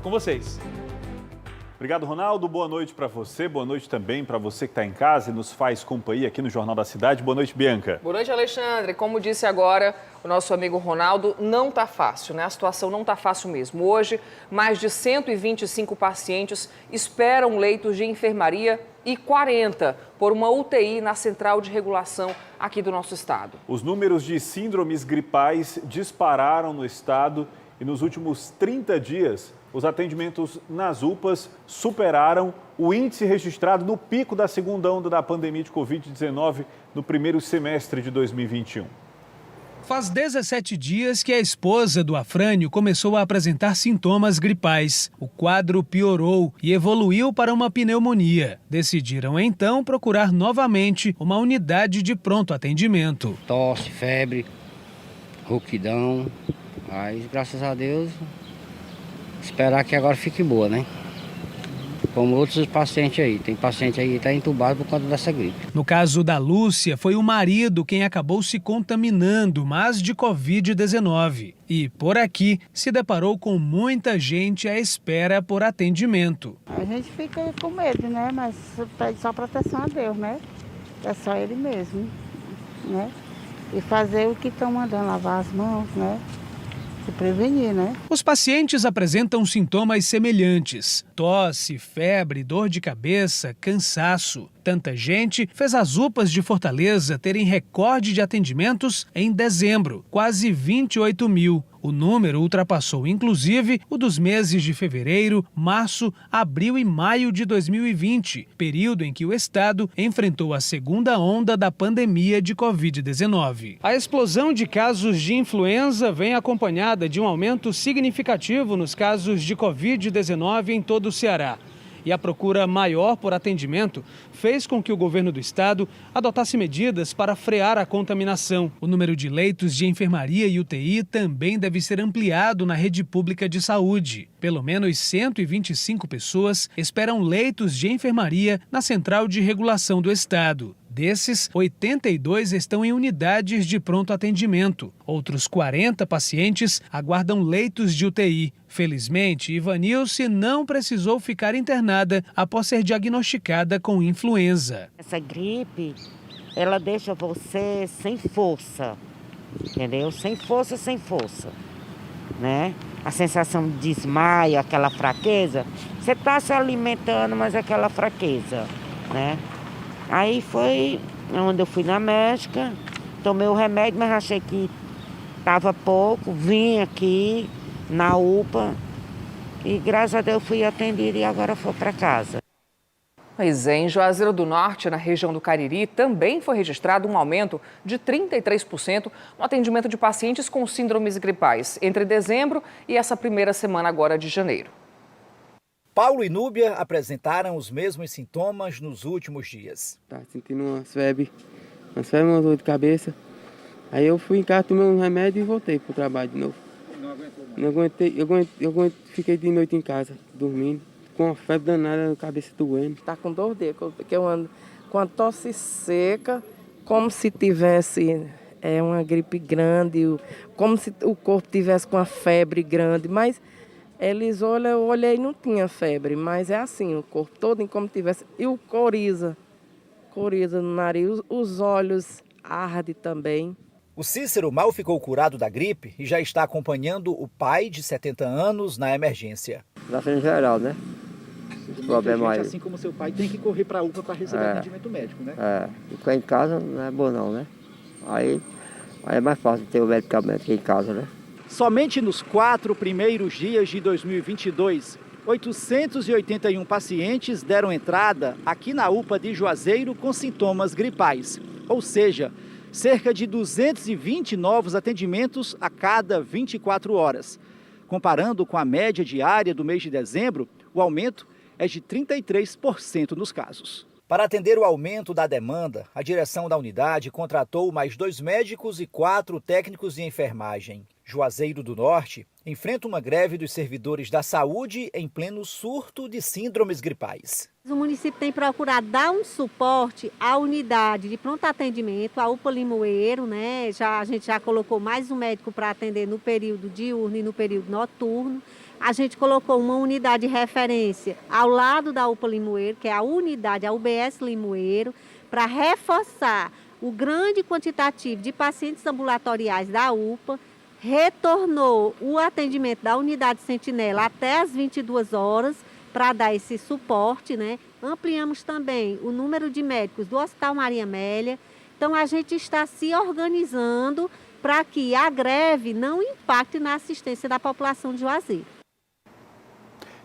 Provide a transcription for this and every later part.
com vocês. Obrigado, Ronaldo. Boa noite para você. Boa noite também para você que está em casa e nos faz companhia aqui no Jornal da Cidade. Boa noite, Bianca. Boa noite, Alexandre. Como disse agora o nosso amigo Ronaldo, não está fácil, né? A situação não está fácil mesmo. Hoje, mais de 125 pacientes esperam leitos de enfermaria e 40 por uma UTI na central de regulação aqui do nosso estado. Os números de síndromes gripais dispararam no estado e nos últimos 30 dias, os atendimentos nas UPAs superaram o índice registrado no pico da segunda onda da pandemia de Covid-19 no primeiro semestre de 2021. Faz 17 dias que a esposa do Afrânio começou a apresentar sintomas gripais. O quadro piorou e evoluiu para uma pneumonia. Decidiram então procurar novamente uma unidade de pronto atendimento. Tosse, febre, rouquidão, mas graças a Deus, esperar que agora fique boa, né? Como outros pacientes aí. Tem paciente aí que está entubado por conta dessa gripe. No caso da Lúcia, foi o marido quem acabou se contaminando, mas de Covid-19. E por aqui se deparou com muita gente à espera por atendimento. A gente fica com medo, né? Mas pede só proteção a Deus, né? É só Ele mesmo, né? E fazer o que estão mandando, lavar as mãos, né? Se prevenir, né? Os pacientes apresentam sintomas semelhantes: tosse, febre, dor de cabeça, cansaço. Tanta gente fez as UPAs de Fortaleza terem recorde de atendimentos em dezembro, quase 28 mil. O número ultrapassou, inclusive, o dos meses de fevereiro, março, abril e maio de 2020, período em que o estado enfrentou a segunda onda da pandemia de Covid-19. A explosão de casos de influenza vem acompanhada de um aumento significativo nos casos de Covid-19 em todo o Ceará. E a procura maior por atendimento fez com que o governo do estado adotasse medidas para frear a contaminação. O número de leitos de enfermaria e UTI também deve ser ampliado na rede pública de saúde. Pelo menos 125 pessoas esperam leitos de enfermaria na Central de Regulação do Estado. Desses, 82 estão em unidades de pronto atendimento. Outros 40 pacientes aguardam leitos de UTI. Felizmente, Ivanilce não precisou ficar internada após ser diagnosticada com influenza. Essa gripe, ela deixa você sem força, entendeu? Sem força, né? A sensação de desmaio, aquela fraqueza, você está se alimentando, mas aquela fraqueza, né? Aí foi onde eu fui na médica, tomei o remédio, mas achei que estava pouco, vim aqui na UPA e graças a Deus fui atendida e agora fui para casa. Pois é, em Juazeiro do Norte, na região do Cariri, também foi registrado um aumento de 33% no atendimento de pacientes com síndromes gripais entre dezembro e essa primeira semana agora de janeiro. Paulo e Núbia apresentaram os mesmos sintomas nos últimos dias. Tá sentindo umas febres, uma dor de cabeça. Aí eu fui em casa, tomei um remédio e voltei pro trabalho de novo. Não aguentou mais? Não aguentei, fiquei de noite em casa, dormindo, com uma febre danada, a cabeça doendo. Tá com 2 dias que eu ando com a tosse seca, como se tivesse uma gripe grande, como se o corpo tivesse com uma febre grande, mas... Eles olham, eu olhei e não tinha febre, mas é assim, o corpo todo como tivesse. E o coriza no nariz, os olhos ardem também. O Cícero mal ficou curado da gripe e já está acompanhando o pai de 70 anos na emergência. Está em geral, né? Esse problema aí. Assim como seu pai, tem que correr para a UPA para receber atendimento médico, né? Ficar em casa não é bom não, né? Aí é mais fácil ter o medicamento aqui em casa, né? Somente nos 4 primeiros dias de 2022, 881 pacientes deram entrada aqui na UPA de Juazeiro com sintomas gripais. Ou seja, cerca de 220 novos atendimentos a cada 24 horas. Comparando com a média diária do mês de dezembro, o aumento é de 33% nos casos. Para atender o aumento da demanda, a direção da unidade contratou mais 2 médicos e 4 técnicos de enfermagem. Juazeiro do Norte enfrenta uma greve dos servidores da saúde em pleno surto de síndromes gripais. O município tem procurado dar um suporte à unidade de pronto atendimento, a UPA Limoeiro, né? A gente já colocou mais um médico para atender no período diurno e no período noturno. A gente colocou uma unidade de referência ao lado da UPA Limoeiro, que é a unidade, a UBS Limoeiro, para reforçar o grande quantitativo de pacientes ambulatoriais da UPA. Retornou o atendimento da unidade Sentinela até as 22 horas para dar esse suporte, né? Ampliamos também o número de médicos do Hospital Maria Amélia. Então, a gente está se organizando para que a greve não impacte na assistência da população de Juazeiro.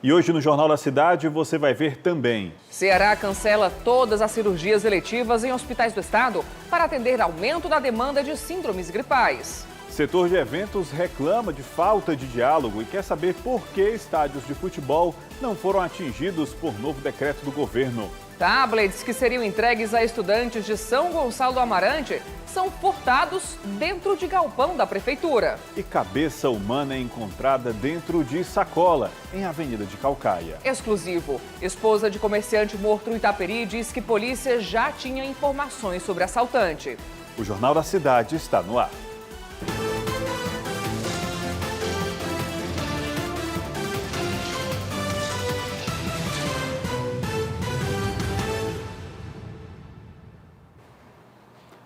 E hoje no Jornal da Cidade você vai ver também. Ceará cancela todas as cirurgias eletivas em hospitais do estado para atender aumento da demanda de síndromes gripais. Setor de eventos reclama de falta de diálogo e quer saber por que estádios de futebol não foram atingidos por novo decreto do governo. Tablets que seriam entregues a estudantes de São Gonçalo do Amarante são furtados dentro de galpão da prefeitura. E cabeça humana é encontrada dentro de sacola, em Avenida de Caucaia. Exclusivo. Esposa de comerciante morto em Itaperi diz que polícia já tinha informações sobre assaltante. O Jornal da Cidade está no ar.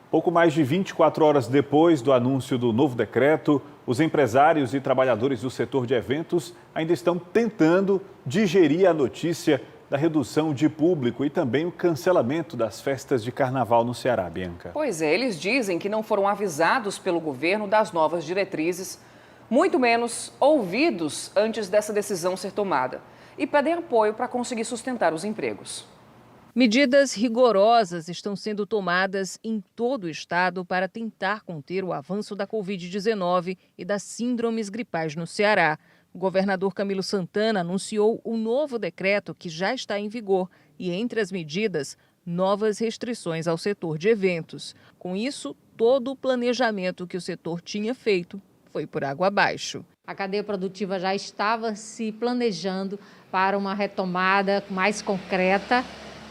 Pouco mais de 24 horas depois do anúncio do novo decreto, os empresários e trabalhadores do setor de eventos ainda estão tentando digerir a notícia da redução de público e também o cancelamento das festas de carnaval no Ceará, Bianca. Pois é, eles dizem que não foram avisados pelo governo das novas diretrizes, muito menos ouvidos antes dessa decisão ser tomada, e pedem apoio para conseguir sustentar os empregos. Medidas rigorosas estão sendo tomadas em todo o estado para tentar conter o avanço da Covid-19 e das síndromes gripais no Ceará. O governador Camilo Santana anunciou o novo decreto que já está em vigor e, entre as medidas, novas restrições ao setor de eventos. Com isso, todo o planejamento que o setor tinha feito foi por água abaixo. A cadeia produtiva já estava se planejando para uma retomada mais concreta,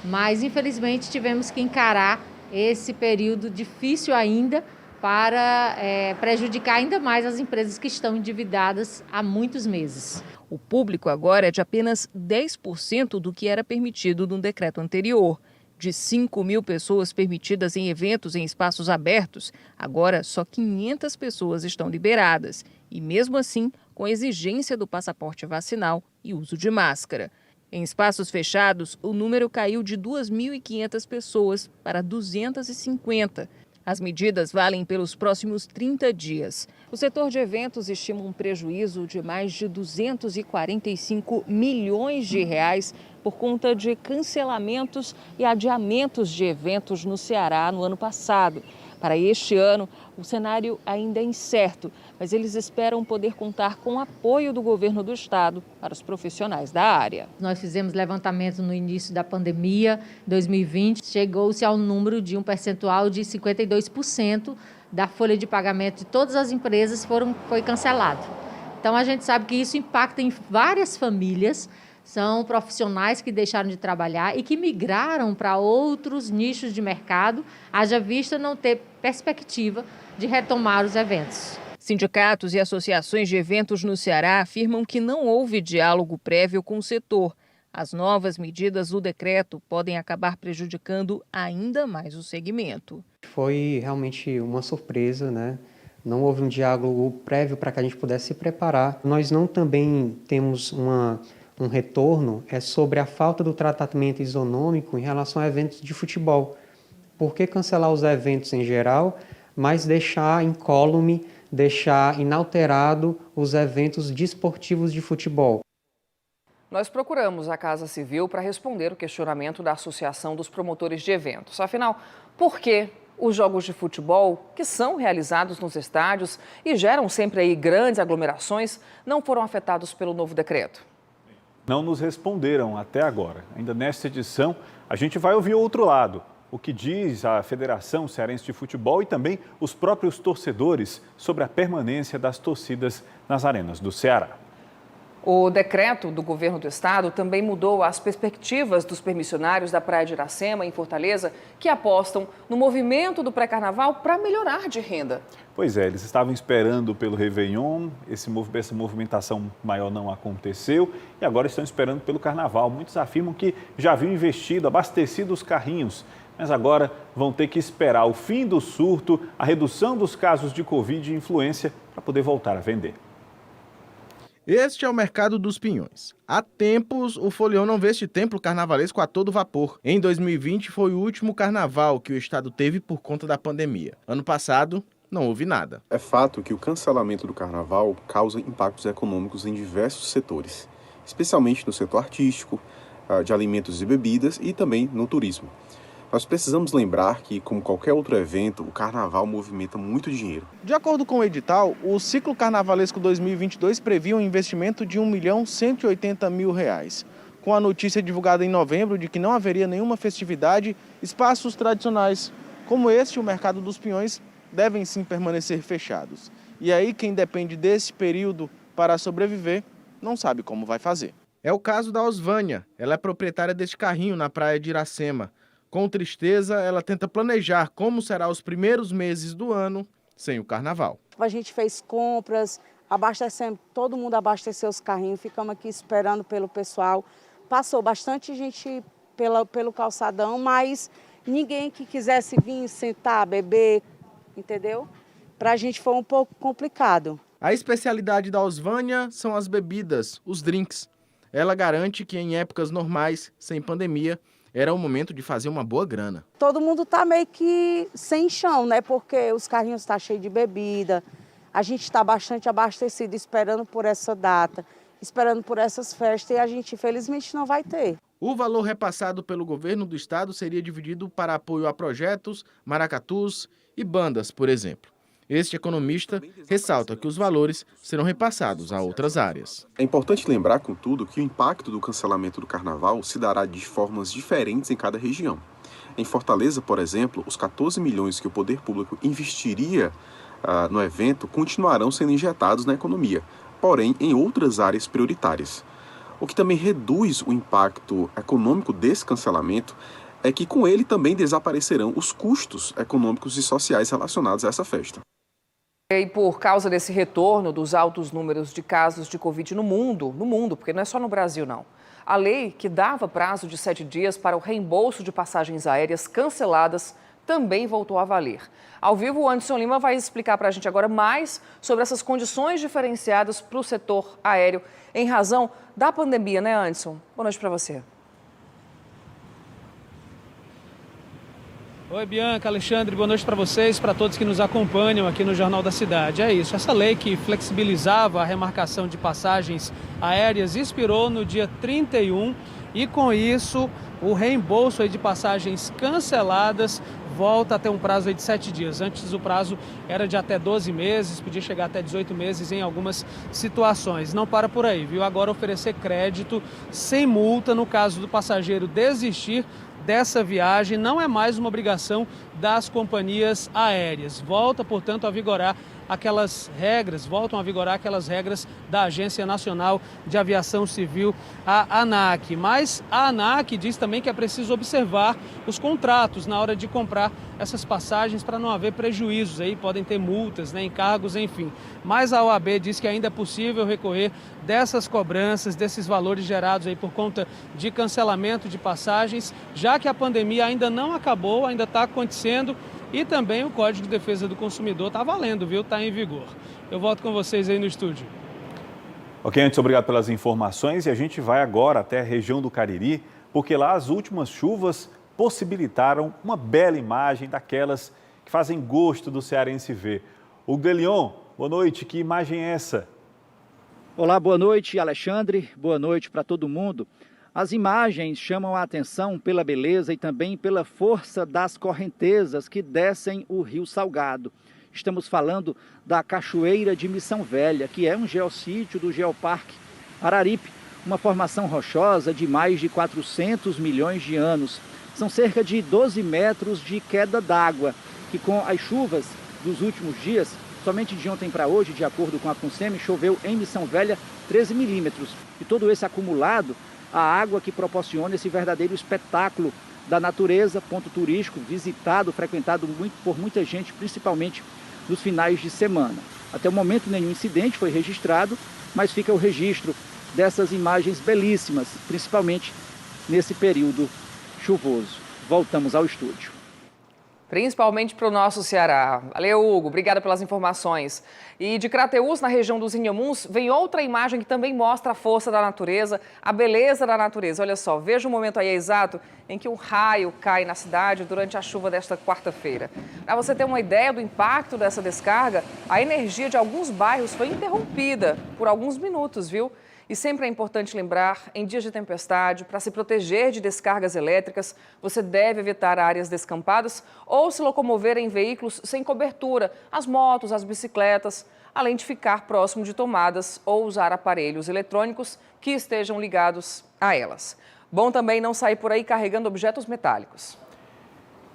mas infelizmente tivemos que encarar esse período difícil ainda para prejudicar ainda mais as empresas que estão endividadas há muitos meses. O público agora é de apenas 10% do que era permitido no decreto anterior. De 5.000 pessoas permitidas em eventos em espaços abertos, agora só 500 pessoas estão liberadas. E mesmo assim, com exigência do passaporte vacinal e uso de máscara. Em espaços fechados, o número caiu de 2.500 pessoas para 250. As medidas valem pelos próximos 30 dias. O setor de eventos estima um prejuízo de mais de 245 milhões de reais por conta de cancelamentos e adiamentos de eventos no Ceará no ano passado. Para este ano, o cenário ainda é incerto, mas eles esperam poder contar com o apoio do governo do estado para os profissionais da área. Nós fizemos levantamento no início da pandemia, 2020, chegou-se ao número de um percentual de 52% da folha de pagamento de todas as empresas foi cancelado. Então a gente sabe que isso impacta em várias famílias. São profissionais que deixaram de trabalhar e que migraram para outros nichos de mercado, haja vista não ter perspectiva de retomar os eventos. Sindicatos e associações de eventos no Ceará afirmam que não houve diálogo prévio com o setor. As novas medidas do decreto podem acabar prejudicando ainda mais o segmento. Foi realmente uma surpresa, né? Não houve um diálogo prévio para que a gente pudesse se preparar. Nós não também temos um retorno sobre a falta do tratamento isonômico em relação a eventos de futebol. Por que cancelar os eventos em geral, mas deixar incólume, deixar inalterado os eventos desportivos de futebol? Nós procuramos a Casa Civil para responder o questionamento da Associação dos Promotores de Eventos. Afinal, por que os jogos de futebol, que são realizados nos estádios e geram sempre aí grandes aglomerações, não foram afetados pelo novo decreto? Não nos responderam até agora. Ainda nesta edição, a gente vai ouvir o outro lado. O que diz a Federação Cearense de Futebol e também os próprios torcedores sobre a permanência das torcidas nas arenas do Ceará. O decreto do governo do estado também mudou as perspectivas dos permissionários da Praia de Iracema, em Fortaleza, que apostam no movimento do pré-carnaval para melhorar de renda. Pois é, eles estavam esperando pelo Réveillon, essa movimentação maior não aconteceu e agora estão esperando pelo Carnaval. Muitos afirmam que já haviam investido, abastecido os carrinhos, mas agora vão ter que esperar o fim do surto, a redução dos casos de Covid e influência para poder voltar a vender. Este é o mercado dos Pinhões. Há tempos, o folião não vê este templo carnavalesco a todo vapor. Em 2020 foi o último carnaval que o estado teve por conta da pandemia. Ano passado, não houve nada. É fato que o cancelamento do carnaval causa impactos econômicos em diversos setores, especialmente no setor artístico, de alimentos e bebidas e também no turismo. Nós precisamos lembrar que, como qualquer outro evento, o carnaval movimenta muito dinheiro. De acordo com o edital, o ciclo carnavalesco 2022 previa um investimento de R$ 1.180.000. Com a notícia divulgada em novembro de que não haveria nenhuma festividade, espaços tradicionais como este, o Mercado dos Pinhões, devem sim permanecer fechados. E aí quem depende desse período para sobreviver não sabe como vai fazer. É o caso da Osvânia. Ela é proprietária deste carrinho na praia de Iracema. Com tristeza, ela tenta planejar como será os primeiros meses do ano sem o carnaval. A gente fez compras, abastecemos, todo mundo abasteceu os carrinhos, ficamos aqui esperando pelo pessoal. Passou bastante gente pelo calçadão, mas ninguém que quisesse vir sentar, beber, entendeu? Para a gente foi um pouco complicado. A especialidade da Osvânia são as bebidas, os drinks. Ela garante que em épocas normais, sem pandemia, era o momento de fazer uma boa grana. Todo mundo está meio que sem chão, né? Porque os carrinhos estão cheios de bebida. A gente está bastante abastecido, esperando por essa data, esperando por essas festas e a gente, infelizmente, não vai ter. O valor repassado pelo governo do estado seria dividido para apoio a projetos, maracatus e bandas, por exemplo. Este economista ressalta que os valores serão repassados a outras áreas. É importante lembrar, contudo, que o impacto do cancelamento do carnaval se dará de formas diferentes em cada região. Em Fortaleza, por exemplo, os 14 milhões que o poder público investiria no evento continuarão sendo injetados na economia, porém em outras áreas prioritárias. O que também reduz o impacto econômico desse cancelamento é que com ele também desaparecerão os custos econômicos e sociais relacionados a essa festa. E por causa desse retorno dos altos números de casos de Covid no mundo, porque não é só no Brasil não, a lei que dava prazo de 7 dias para o reembolso de passagens aéreas canceladas também voltou a valer. Ao vivo, o Anderson Lima vai explicar para a gente agora mais sobre essas condições diferenciadas para o setor aéreo em razão da pandemia, né, Anderson? Boa noite para você. Oi, Bianca, Alexandre, boa noite para vocês, para todos que nos acompanham aqui no Jornal da Cidade. É isso, essa lei que flexibilizava a remarcação de passagens aéreas expirou no dia 31 e com isso o reembolso de passagens canceladas volta a ter um prazo de 7 dias. Antes o prazo era de até 12 meses, podia chegar até 18 meses em algumas situações. Não para por aí, viu? Agora oferecer crédito sem multa no caso do passageiro desistir dessa viagem não é mais uma obrigação das companhias aéreas. Voltam a vigorar aquelas regras da Agência Nacional de Aviação Civil, a ANAC. Mas a ANAC diz também que é preciso observar os contratos na hora de comprar essas passagens para não haver prejuízos. Aí podem ter multas, né, encargos, enfim. Mas a OAB diz que ainda é possível recorrer dessas cobranças, desses valores gerados aí por conta de cancelamento de passagens, já que a pandemia ainda não acabou, ainda está acontecendo. E também o Código de Defesa do Consumidor está valendo, viu? Está em vigor. Eu volto com vocês aí no estúdio. Ok, Anderson, obrigado pelas informações. E a gente vai agora até a região do Cariri, porque lá as últimas chuvas possibilitaram uma bela imagem daquelas que fazem gosto do cearense ver. Hugo de Leon, boa noite. Que imagem é essa? Olá, boa noite, Alexandre. Boa noite para todo mundo. As imagens chamam a atenção pela beleza e também pela força das correntezas que descem o Rio Salgado. Estamos falando da Cachoeira de Missão Velha, que é um geossítio do Geoparque Araripe, uma formação rochosa de mais de 400 milhões de anos. São cerca de 12 metros de queda d'água, que com as chuvas dos últimos dias Somente de ontem para hoje, de acordo com a FUNSEMI, choveu em Missão Velha 13 milímetros. E todo esse acumulado, a água que proporciona esse verdadeiro espetáculo da natureza, ponto turístico, visitado, frequentado por muita gente, principalmente nos finais de semana. Até o momento nenhum incidente foi registrado, mas fica o registro dessas imagens belíssimas, principalmente nesse período chuvoso. Voltamos ao estúdio. Principalmente para o nosso Ceará. Valeu, Hugo. Obrigada pelas informações. E de Crateús, na região dos Inhamuns, vem outra imagem que também mostra a força da natureza, a beleza da natureza. Olha só, veja o momento aí exato em que um raio cai na cidade durante a chuva desta quarta-feira. Para você ter uma ideia do impacto dessa descarga, a energia de alguns bairros foi interrompida por alguns minutos, viu? E sempre é importante lembrar, em dias de tempestade, para se proteger de descargas elétricas, você deve evitar áreas descampadas ou se locomover em veículos sem cobertura, as motos, as bicicletas, além de ficar próximo de tomadas ou usar aparelhos eletrônicos que estejam ligados a elas. Bom também não sair por aí carregando objetos metálicos.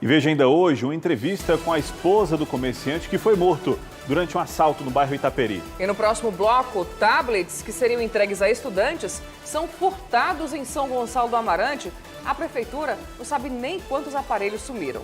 E veja ainda hoje uma entrevista com a esposa do comerciante que foi morto durante um assalto no bairro Itaperi. E no próximo bloco, tablets que seriam entregues a estudantes são furtados em São Gonçalo do Amarante. A prefeitura não sabe nem quantos aparelhos sumiram.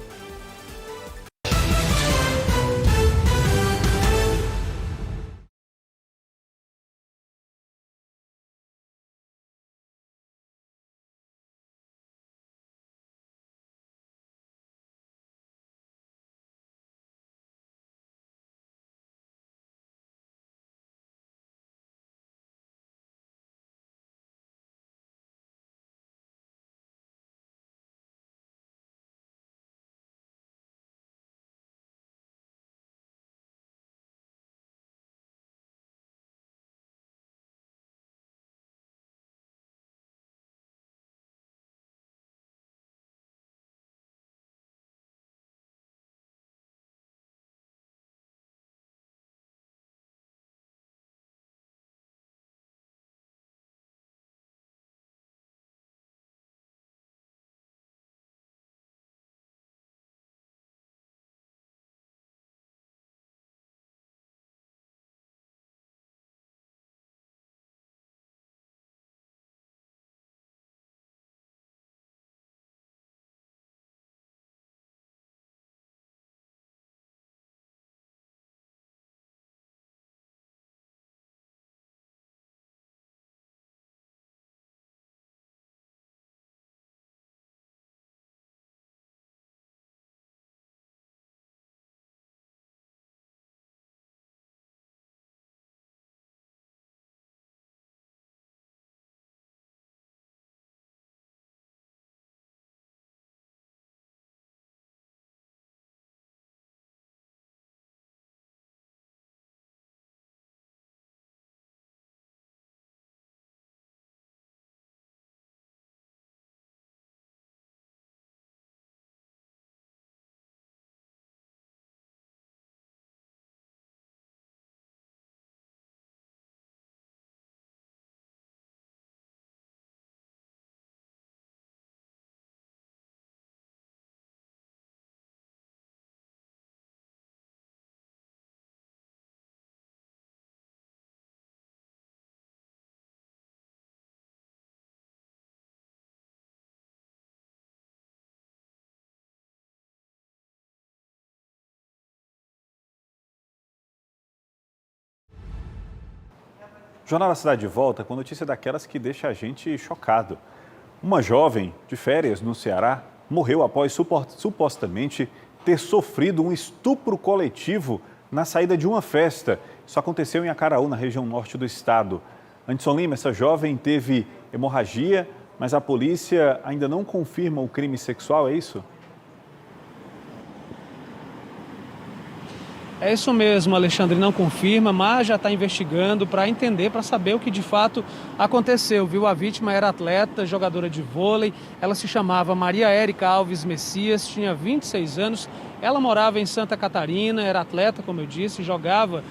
Jornal da Cidade de volta com notícia daquelas que deixa a gente chocado. Uma jovem de férias no Ceará morreu após supostamente ter sofrido um estupro coletivo na saída de uma festa. Isso aconteceu em Acaraú, na região norte do estado. Anderson Lima, essa jovem teve hemorragia, mas a polícia ainda não confirma o crime sexual, é isso? É isso mesmo, Alexandre, não confirma, mas já está investigando para entender, para saber o que de fato aconteceu, viu? A vítima era atleta, jogadora de vôlei, ela se chamava Maria Érica Alves Messias, tinha 26 anos Ela morava em Santa Catarina, era atleta, como eu disse, jogava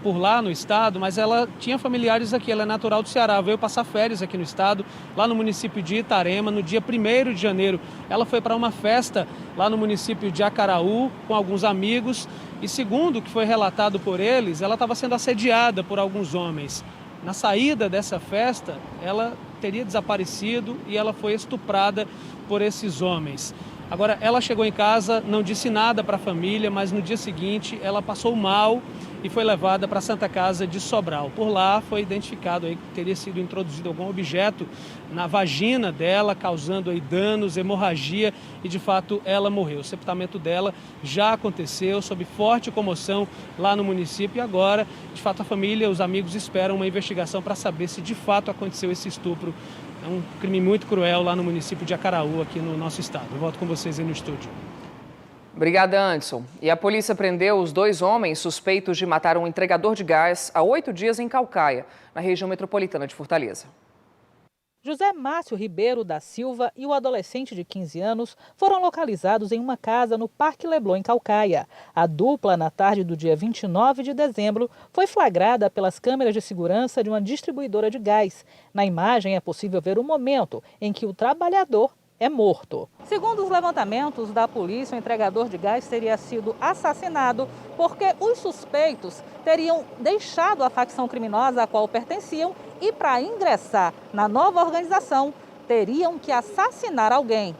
por lá no estado, mas ela tinha familiares aqui, ela é natural do Ceará, veio passar férias aqui no estado, lá no município de Itarema, no dia 1º de janeiro. Ela foi para uma festa lá no município de Acaraú com alguns amigos e, segundo o que foi relatado por eles, ela estava sendo assediada por alguns homens. Na saída dessa festa, ela teria desaparecido e ela foi estuprada por esses homens. Agora, ela chegou em casa, não disse nada para a família, mas no dia seguinte ela passou mal e foi levada para a Santa Casa de Sobral. Por lá foi identificado aí que teria sido introduzido algum objeto na vagina dela, causando aí danos, hemorragia e de fato ela morreu. O sepultamento dela já aconteceu sob forte comoção lá no município e agora, de fato, a família, os amigos esperam uma investigação para saber se de fato aconteceu esse estupro. É um crime muito cruel lá no município de Acaraú, aqui no nosso estado. Eu volto com vocês aí no estúdio. Obrigada, Anderson. E a polícia prendeu os 2 homens suspeitos de matar um entregador de gás há 8 dias em Caucaia, na região metropolitana de Fortaleza. José Márcio Ribeiro da Silva e o adolescente de 15 anos foram localizados em uma casa no Parque Leblon, em Caucaia. A dupla, na tarde do dia 29 de dezembro, foi flagrada pelas câmeras de segurança de uma distribuidora de gás. Na imagem é possível ver o momento em que o trabalhador é morto. Segundo os levantamentos da polícia, o entregador de gás teria sido assassinado porque os suspeitos teriam deixado a facção criminosa a qual pertenciam e, para ingressar na nova organização, teriam que assassinar alguém.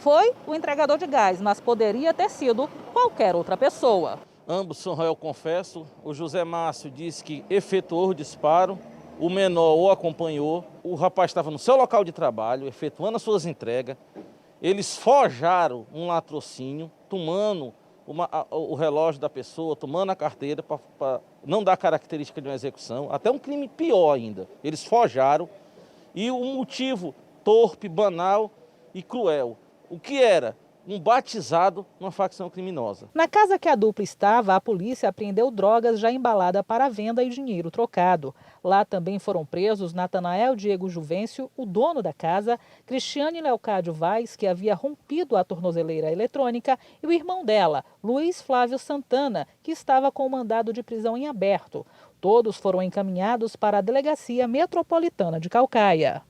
Foi o entregador de gás, mas poderia ter sido qualquer outra pessoa. Ambos são réu confesso. O José Márcio disse que efetuou o disparo. O menor o acompanhou, o rapaz estava no seu local de trabalho, efetuando as suas entregas. Eles forjaram um latrocínio, tomando o relógio da pessoa, tomando a carteira para não dar característica de uma execução, até um crime pior ainda. Eles forjaram e o motivo torpe, banal e cruel. O que era? Um batizado numa facção criminosa. Na casa que a dupla estava, a polícia apreendeu drogas já embaladas para venda e dinheiro trocado. Lá também foram presos Natanael Diego Juvencio, o dono da casa, Cristiane Leocádio Vaz, que havia rompido a tornozeleira eletrônica, e o irmão dela, Luiz Flávio Santana, que estava com o mandado de prisão em aberto. Todos foram encaminhados para a Delegacia Metropolitana de Caucaia.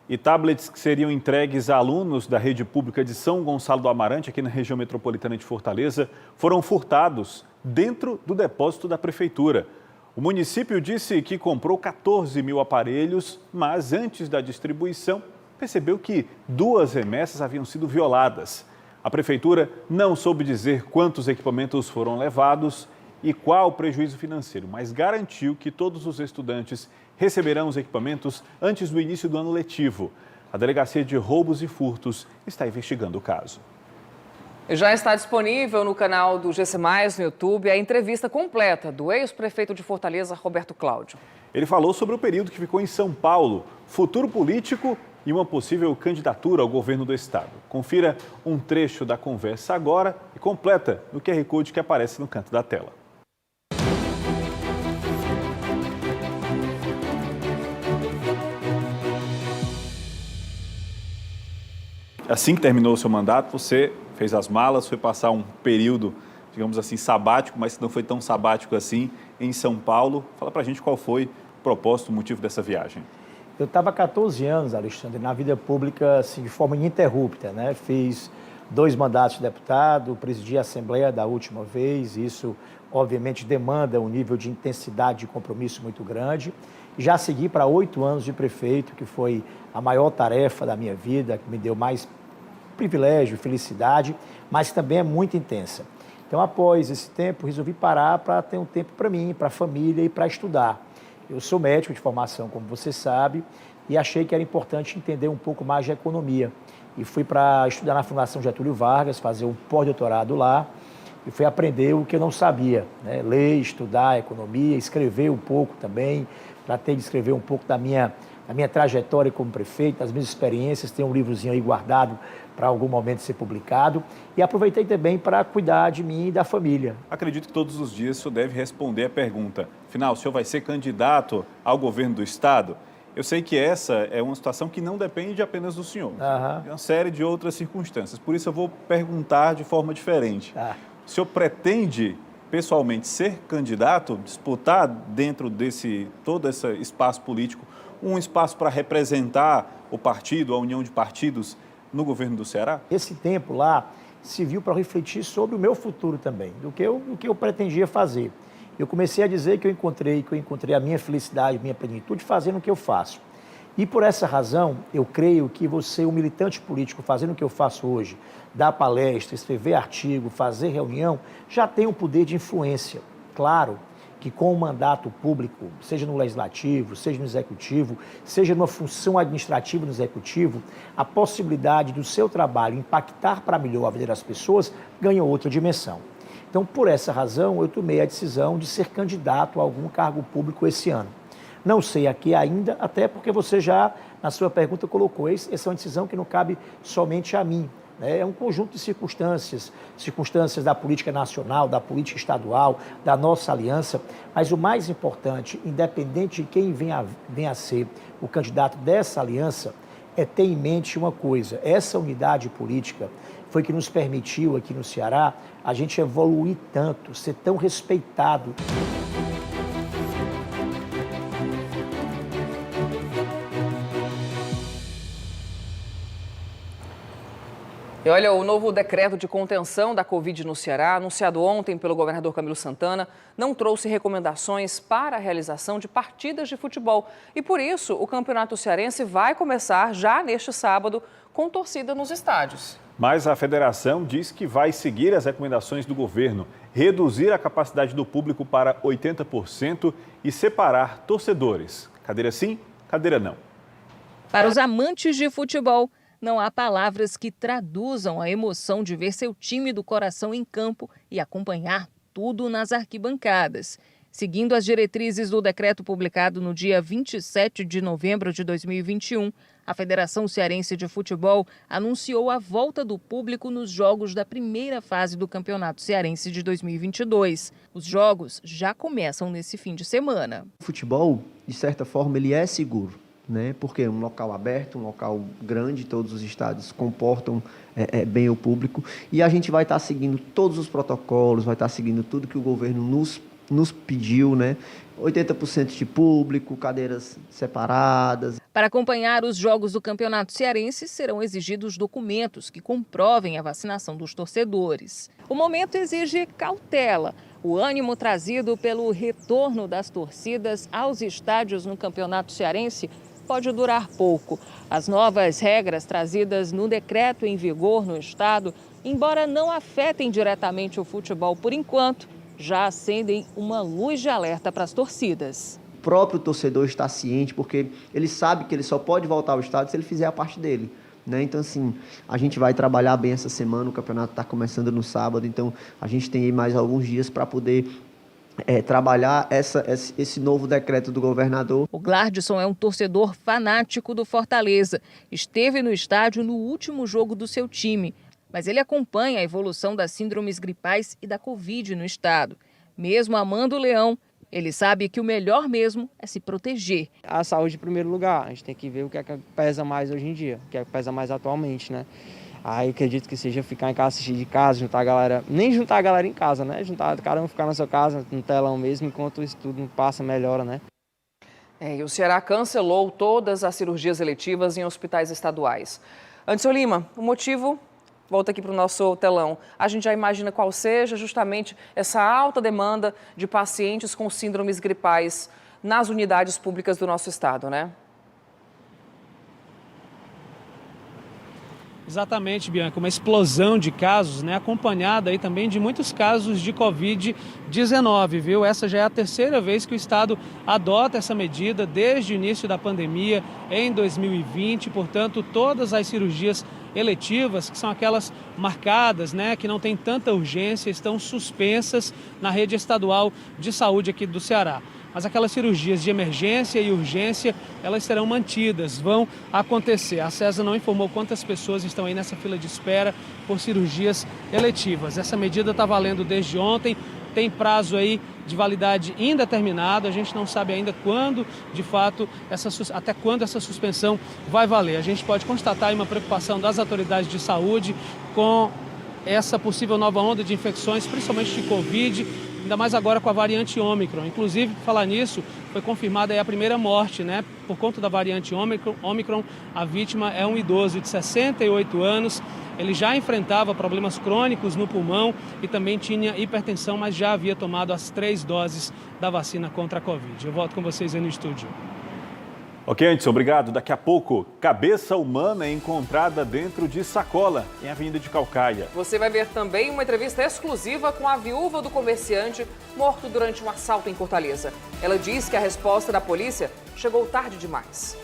E tablets que seriam entregues a alunos da rede pública de São Gonçalo do Amarante, aqui na região metropolitana de Fortaleza, foram furtados dentro do depósito da prefeitura. O município disse que comprou 14 mil aparelhos, mas antes da distribuição, percebeu que 2 remessas haviam sido violadas. A prefeitura não soube dizer quantos equipamentos foram levados e qual o prejuízo financeiro, mas garantiu que todos os estudantes receberão os equipamentos antes do início do ano letivo. A Delegacia de Roubos e Furtos está investigando o caso. Já está disponível no canal do GC+, no YouTube, a entrevista completa do ex-prefeito de Fortaleza, Roberto Cláudio. Ele falou sobre o período que ficou em São Paulo, futuro político e uma possível candidatura ao governo do estado. Confira um trecho da conversa agora e completa no QR Code que aparece no canto da tela. Assim que terminou o seu mandato, você fez as malas, foi passar um período, digamos assim, sabático, mas que não foi tão sabático assim, em São Paulo. Fala pra gente qual foi o propósito, o motivo dessa viagem. Eu estava há 14 anos, Alexandre, na vida pública, assim, de forma ininterrupta, né? Fiz 2 mandatos de deputado, presidi a Assembleia da última vez, isso obviamente demanda um nível de intensidade e compromisso muito grande. Já segui para 8 anos de prefeito, que foi a maior tarefa da minha vida, que me deu mais privilégio, felicidade, mas também é muito intensa. Então, após esse tempo, resolvi parar para ter um tempo para mim, para a família e para estudar. Eu sou médico de formação, como você sabe, e achei que era importante entender um pouco mais de economia. E fui para estudar na Fundação Getúlio Vargas, fazer um pós-doutorado lá, e fui aprender o que eu não sabia, né? Ler, estudar economia, escrever um pouco também, tratei de escrever um pouco da minha trajetória como prefeito, das minhas experiências, tem um livrozinho aí guardado para algum momento ser publicado, e aproveitei também para cuidar de mim e da família. Acredito que todos os dias o senhor deve responder a pergunta, afinal, o senhor vai ser candidato ao governo do estado? Eu sei que essa é uma situação que não depende apenas do senhor. É uma série de outras circunstâncias. Por isso eu vou perguntar de forma diferente. O senhor pretende, pessoalmente, ser candidato, disputar dentro desse todo esse espaço político, um espaço para representar o partido, a união de partidos no governo do Ceará? Esse tempo lá serviu para refletir sobre o meu futuro também, do que eu pretendia fazer. Eu comecei a dizer que eu encontrei a minha felicidade, minha plenitude fazendo o que eu faço. E por essa razão, eu creio que você, um militante político, fazendo o que eu faço hoje, dar palestra, escrever artigo, fazer reunião, já tem um poder de influência. Claro que com o mandato público, seja no legislativo, seja no executivo, seja numa função administrativa no executivo, a possibilidade do seu trabalho impactar para melhor a vida das pessoas ganha outra dimensão. Então, por essa razão, eu tomei a decisão de ser candidato a algum cargo público esse ano. Não sei aqui ainda, até porque você já, na sua pergunta, colocou, essa é uma decisão que não cabe somente a mim. É um conjunto de circunstâncias da política nacional, da política estadual, da nossa aliança, mas o mais importante, independente de quem venha a ser o candidato dessa aliança, é ter em mente uma coisa: essa unidade política foi que nos permitiu aqui no Ceará a gente evoluir tanto, ser tão respeitado. E olha, o novo decreto de contenção da Covid no Ceará, anunciado ontem pelo governador Camilo Santana, não trouxe recomendações para a realização de partidas de futebol. E por isso, o Campeonato Cearense vai começar já neste sábado com torcida nos estádios. Mas a federação diz que vai seguir as recomendações do governo, reduzir a capacidade do público para 80% e separar torcedores. Cadeira sim, cadeira não. Para os amantes de futebol, não há palavras que traduzam a emoção de ver seu time do coração em campo e acompanhar tudo nas arquibancadas. Seguindo as diretrizes do decreto publicado no dia 27 de novembro de 2021, a Federação Cearense de Futebol anunciou a volta do público nos jogos da primeira fase do Campeonato Cearense de 2022. Os jogos já começam nesse fim de semana. O futebol, de certa forma, ele é seguro, né? Porque é um local aberto, um local grande, todos os estádios comportam bem o público, e a gente vai estar seguindo todos os protocolos, vai estar seguindo tudo que o governo nos pediu, né? 80% de público, cadeiras separadas. Para acompanhar os jogos do Campeonato Cearense, serão exigidos documentos que comprovem a vacinação dos torcedores. O momento exige cautela. O ânimo trazido pelo retorno das torcidas aos estádios no Campeonato Cearense pode durar pouco. As novas regras trazidas no decreto em vigor no estado, embora não afetem diretamente o futebol por enquanto, já acendem uma luz de alerta para as torcidas. O próprio torcedor está ciente, porque ele sabe que ele só pode voltar ao estádio se ele fizer a parte dele, né? Então, assim, a gente vai trabalhar bem essa semana, o campeonato está começando no sábado, então a gente tem aí mais alguns dias para poder trabalhar esse novo decreto do governador. O Glardson é um torcedor fanático do Fortaleza. Esteve no estádio no último jogo do seu time, mas ele acompanha a evolução das síndromes gripais e da Covid no estado. Mesmo amando o Leão, ele sabe que o melhor mesmo é se proteger. A saúde em primeiro lugar. A gente tem que ver o que é que pesa mais hoje em dia, o que é que pesa mais atualmente, né? Aí eu acredito que seja ficar em casa, assistir de casa, juntar a galera, nem juntar a galera em casa, né? Juntar cada um ficar na sua casa, no telão mesmo, enquanto isso tudo passa, melhora, né? E o Ceará cancelou todas as cirurgias eletivas em hospitais estaduais. Anderson Lima, o motivo... Volta aqui para o nosso telão. A gente já imagina qual seja justamente essa alta demanda de pacientes com síndromes gripais nas unidades públicas do nosso estado, né? Exatamente, Bianca, uma explosão de casos, né, acompanhada aí também de muitos casos de Covid-19, viu? Essa já é a terceira vez que o estado adota essa medida desde o início da pandemia em 2020, portanto, todas as cirurgias eletivas, que são aquelas marcadas, né, que não tem tanta urgência, estão suspensas na rede estadual de saúde aqui do Ceará. Mas aquelas cirurgias de emergência e urgência, elas serão mantidas, vão acontecer. A CESA não informou quantas pessoas estão aí nessa fila de espera por cirurgias eletivas. Essa medida está valendo desde ontem. tem prazo aí de validade indeterminado. A gente não sabe ainda quando, de fato, até quando essa suspensão vai valer. A gente pode constatar aí uma preocupação das autoridades de saúde com essa possível nova onda de infecções, principalmente de Covid, ainda mais agora com a variante Ômicron. Inclusive, por falar nisso, foi confirmada aí a primeira morte, né? Por conta da variante Ômicron, a vítima é um idoso de 68 anos. Ele já enfrentava problemas crônicos no pulmão e também tinha hipertensão, mas já havia tomado as 3 doses da vacina contra a Covid. Eu volto com vocês aí no estúdio. Ok, Anderson, obrigado. Daqui a pouco, cabeça humana é encontrada dentro de sacola, em Avenida de Calcaia. Você vai ver também uma entrevista exclusiva com a viúva do comerciante morto durante um assalto em Fortaleza. Ela diz que a resposta da polícia chegou tarde demais.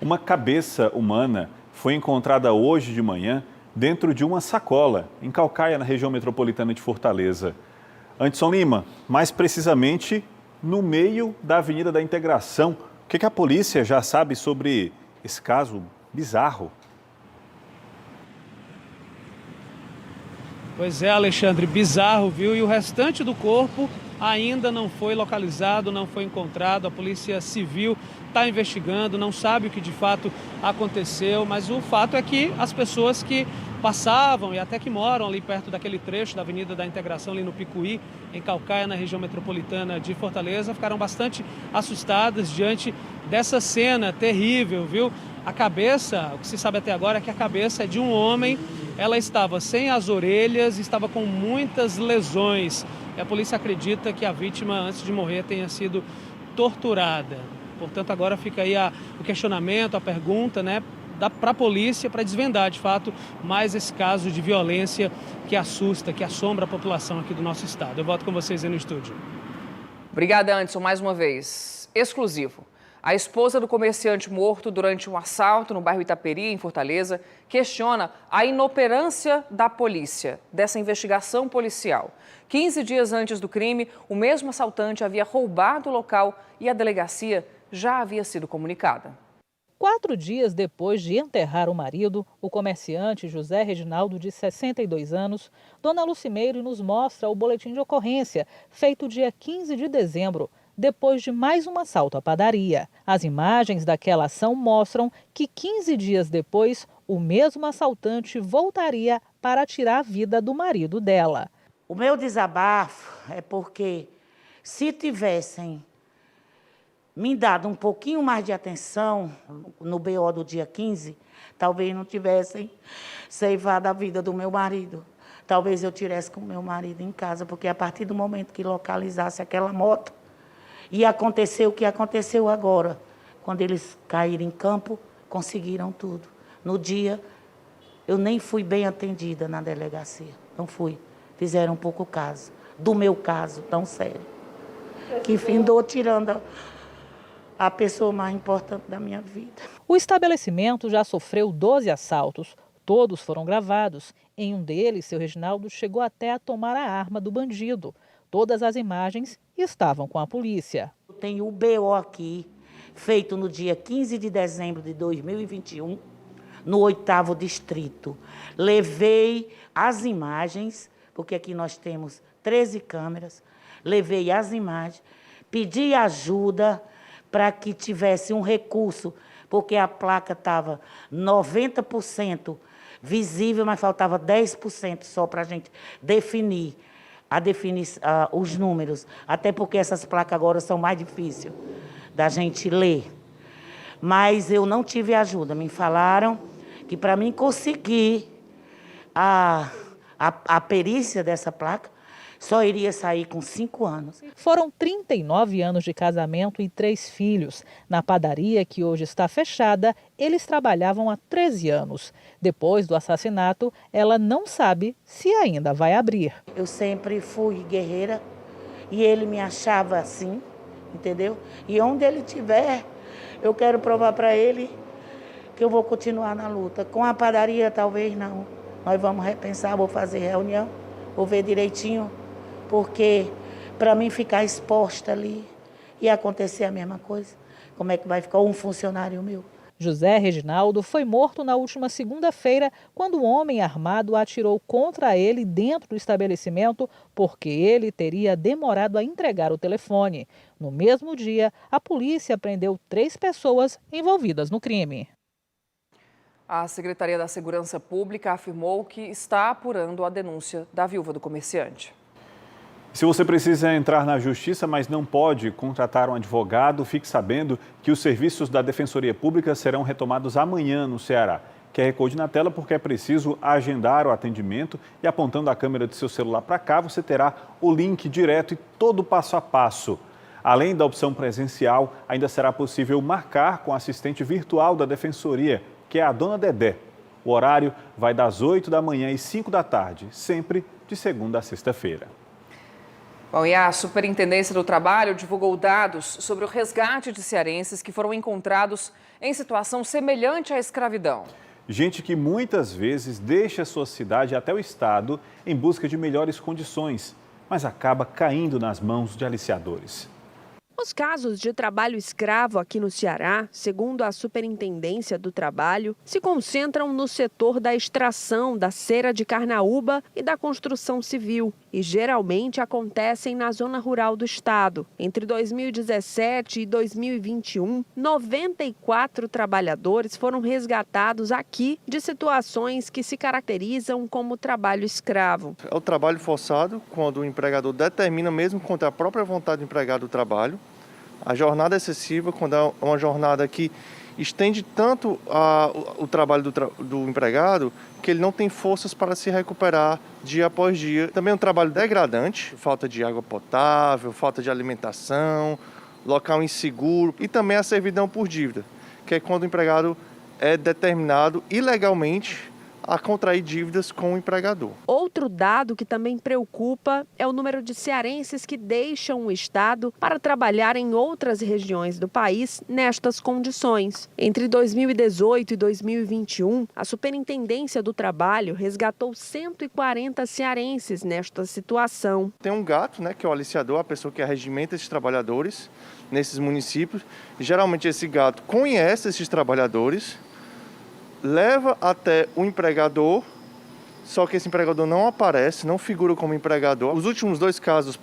Uma cabeça humana foi encontrada hoje de manhã dentro de uma sacola, em Calcaia, na região metropolitana de Fortaleza. Anderson Lima, mais precisamente no meio da Avenida da Integração. O que a polícia já sabe sobre esse caso bizarro? Pois é, Alexandre, bizarro, viu? E o restante do corpo ainda não foi localizado, não foi encontrado. A Polícia Civil está investigando, não sabe o que de fato aconteceu, mas o fato é que as pessoas que passavam e até que moram ali perto daquele trecho da Avenida da Integração, ali no Picuí, em Calcaia, na região metropolitana de Fortaleza, ficaram bastante assustadas diante dessa cena terrível, viu? A cabeça, o que se sabe até agora é que a cabeça é de um homem, ela estava sem as orelhas, estava com muitas lesões. E a polícia acredita que a vítima, antes de morrer, tenha sido torturada. Portanto, agora fica aí o questionamento, a pergunta, né, para a polícia, para desvendar, de fato, mais esse caso de violência que assusta, que assombra a população aqui do nosso estado. Eu volto com vocês aí no estúdio. Obrigada, Anderson, mais uma vez. Exclusivo. A esposa do comerciante morto durante um assalto no bairro Itaperi, em Fortaleza, questiona a inoperância da polícia, dessa investigação policial. 15 dias antes do crime, o mesmo assaltante havia roubado o local e a delegacia já havia sido comunicada. 4 dias depois de enterrar o marido, o comerciante José Reginaldo, de 62 anos, Dona Lucimeire nos mostra o boletim de ocorrência, feito dia 15 de dezembro, depois de mais um assalto à padaria. As imagens daquela ação mostram que 15 dias depois, o mesmo assaltante voltaria para tirar a vida do marido dela. O meu desabafo é porque se tivessem me dado um pouquinho mais de atenção no BO do dia 15, talvez não tivessem ceifado a vida do meu marido. Talvez eu tivesse com o meu marido em casa, porque a partir do momento que localizasse aquela moto, ia acontecer o que aconteceu agora. Quando eles caíram em campo, conseguiram tudo. No dia, eu nem fui bem atendida na delegacia. Não fui. Fizeram um pouco caso. Do meu caso, tão sério. Que findou tirando a pessoa mais importante da minha vida. O estabelecimento já sofreu 12 assaltos. Todos foram gravados. Em um deles, seu Reginaldo chegou até a tomar a arma do bandido. Todas as imagens estavam com a polícia. Tem o BO aqui, feito no dia 15 de dezembro de 2021, no 8º distrito. Levei as imagens, porque aqui nós temos 13 câmeras, levei as imagens, pedi ajuda para que tivesse um recurso, porque a placa estava 90% visível, mas faltava 10% só para a gente definir os números, até porque essas placas agora são mais difíceis da gente ler. Mas eu não tive ajuda, me falaram que para mim conseguir a perícia dessa placa, só iria sair com 5 anos. Foram 39 anos de casamento e 3 filhos. Na padaria, que hoje está fechada, eles trabalhavam há 13 anos. Depois do assassinato, ela não sabe se ainda vai abrir. Eu sempre fui guerreira e ele me achava assim, entendeu? E onde ele estiver, eu quero provar para ele que eu vou continuar na luta. Com a padaria, talvez não. Nós vamos repensar, vou fazer reunião, vou ver direitinho, porque para mim ficar exposta ali e acontecer a mesma coisa, como é que vai ficar um funcionário meu? José Reginaldo foi morto na última segunda-feira, quando um homem armado atirou contra ele dentro do estabelecimento, porque ele teria demorado a entregar o telefone. No mesmo dia, a polícia prendeu 3 pessoas envolvidas no crime. A Secretaria da Segurança Pública afirmou que está apurando a denúncia da viúva do comerciante. Se você precisa entrar na justiça, mas não pode contratar um advogado, fique sabendo que os serviços da Defensoria Pública serão retomados amanhã no Ceará. QR Code na tela porque é preciso agendar o atendimento e apontando a câmera do seu celular para cá, você terá o link direto e todo o passo a passo. Além da opção presencial, ainda será possível marcar com a assistente virtual da Defensoria, que é a Dona Dedé. O horário vai das 8 da manhã às 5 da tarde, sempre de segunda a sexta-feira. Bom, e a Superintendência do Trabalho divulgou dados sobre o resgate de cearenses que foram encontrados em situação semelhante à escravidão. Gente que muitas vezes deixa sua cidade até o estado em busca de melhores condições, mas acaba caindo nas mãos de aliciadores. Os casos de trabalho escravo aqui no Ceará, segundo a Superintendência do Trabalho, se concentram no setor da extração da cera de carnaúba e da construção civil e geralmente acontecem na zona rural do estado. Entre 2017 e 2021, 94 trabalhadores foram resgatados aqui de situações que se caracterizam como trabalho escravo. É o trabalho forçado, quando o empregador determina, mesmo contra a própria vontade do empregado, o trabalho. A jornada excessiva, quando é uma jornada que estende tanto o trabalho do empregado que ele não tem forças para se recuperar dia após dia. Também um trabalho degradante, falta de água potável, falta de alimentação, local inseguro e também a servidão por dívida, que é quando o empregado é determinado ilegalmente a contrair dívidas com o empregador. Outro dado que também preocupa é o número de cearenses que deixam o estado para trabalhar em outras regiões do país nestas condições. Entre 2018 e 2021, a Superintendência do Trabalho resgatou 140 cearenses nesta situação. Tem um gato, que é o aliciador, a pessoa que arregimenta esses trabalhadores nesses municípios. Geralmente esse gato conhece esses trabalhadores, leva até o empregador, só que esse empregador não aparece, não figura como empregador. Os últimos 2 casos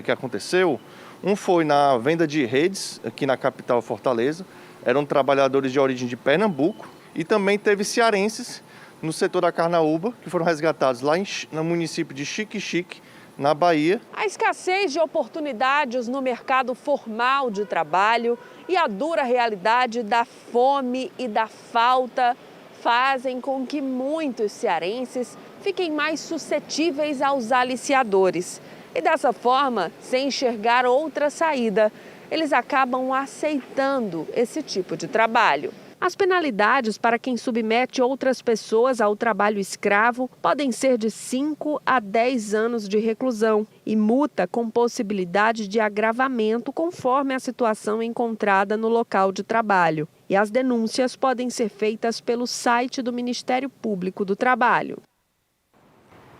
que aconteceu, um foi na venda de redes, aqui na capital Fortaleza, eram trabalhadores de origem de Pernambuco, e também teve cearenses no setor da carnaúba, que foram resgatados lá no município de Xique-Xique, na Bahia. A escassez de oportunidades no mercado formal de trabalho e a dura realidade da fome e da falta fazem com que muitos cearenses fiquem mais suscetíveis aos aliciadores. E dessa forma, sem enxergar outra saída, eles acabam aceitando esse tipo de trabalho. As penalidades para quem submete outras pessoas ao trabalho escravo podem ser de 5 a 10 anos de reclusão e multa com possibilidade de agravamento conforme a situação encontrada no local de trabalho. E as denúncias podem ser feitas pelo site do Ministério Público do Trabalho.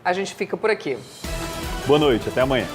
A gente fica por aqui. Boa noite, até amanhã.